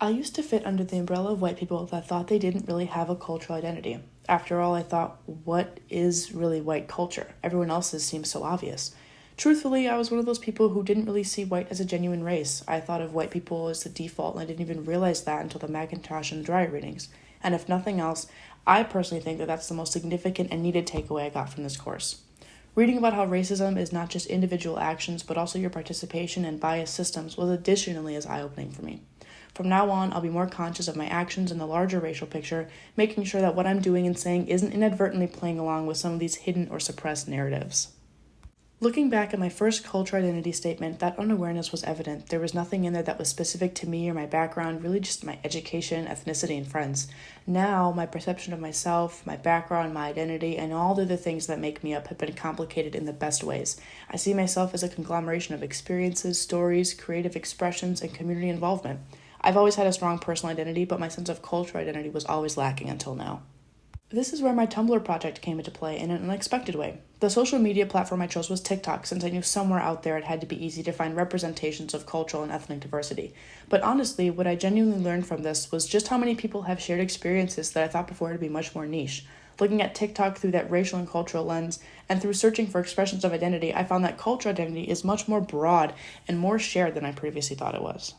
I used to fit under the umbrella of white people that thought they didn't really have a cultural identity. After all, I thought, what is really white culture? Everyone else's seems so obvious. Truthfully, I was one of those people who didn't really see white as a genuine race. I thought of white people as the default, and I didn't even realize that until the Macintosh and Dry readings. And if nothing else, I personally think that that's the most significant and needed takeaway I got from this course. Reading about how racism is not just individual actions, but also your participation in biased systems was additionally as eye-opening for me. From now on, I'll be more conscious of my actions in the larger racial picture, making sure that what I'm doing and saying isn't inadvertently playing along with some of these hidden or suppressed narratives. Looking back at my first cultural identity statement, that unawareness was evident. There was nothing in there that was specific to me or my background, really just my education, ethnicity, and friends. Now, my perception of myself, my background, my identity, and all the other things that make me up have been complicated in the best ways. I see myself as a conglomeration of experiences, stories, creative expressions, and community involvement. I've always had a strong personal identity, but my sense of cultural identity was always lacking until now. This is where my Tumblr project came into play in an unexpected way. The social media platform I chose was TikTok, since I knew somewhere out there it had to be easy to find representations of cultural and ethnic diversity. But honestly, what I genuinely learned from this was just how many people have shared experiences that I thought before to be much more niche. Looking at TikTok through that racial and cultural lens, and through searching for expressions of identity, I found that cultural identity is much more broad and more shared than I previously thought it was.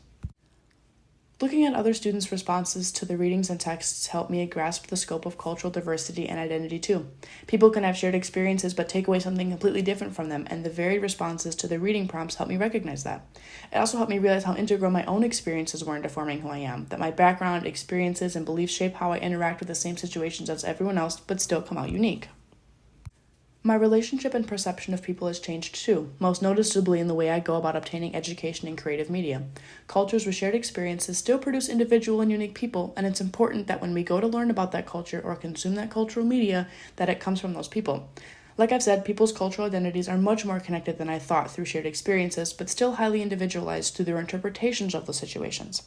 Looking at other students' responses to the readings and texts helped me grasp the scope of cultural diversity and identity too. People can have shared experiences but take away something completely different from them, and the varied responses to the reading prompts helped me recognize that. It also helped me realize how integral my own experiences were into forming who I am, that my background, experiences, and beliefs shape how I interact with the same situations as everyone else but still come out unique. My relationship and perception of people has changed too, most noticeably in the way I go about obtaining education in creative media. Cultures with shared experiences still produce individual and unique people, and it's important that when we go to learn about that culture or consume that cultural media, that it comes from those people. Like I've said, people's cultural identities are much more connected than I thought through shared experiences, but still highly individualized through their interpretations of the situations.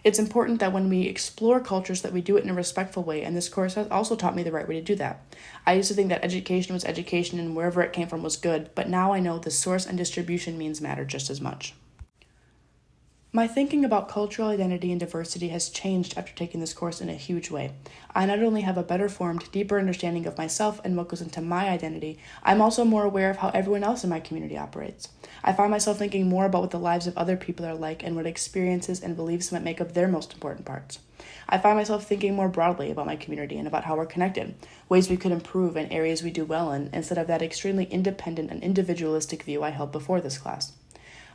It's important that when we explore cultures that we do it in a respectful way, and this course has also taught me the right way to do that. I used to think that education was education and wherever it came from was good, but now I know the source and distribution means matter just as much. My thinking about cultural identity and diversity has changed after taking this course in a huge way. I not only have a better formed, deeper understanding of myself and what goes into my identity, I'm also more aware of how everyone else in my community operates. I find myself thinking more about what the lives of other people are like and what experiences and beliefs might make up their most important parts. I find myself thinking more broadly about my community and about how we're connected, ways we could improve and areas we do well in, instead of that extremely independent and individualistic view I held before this class.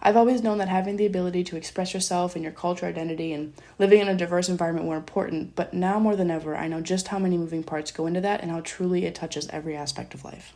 I've always known that having the ability to express yourself and your cultural identity and living in a diverse environment were important, but now more than ever, I know just how many moving parts go into that and how truly it touches every aspect of life.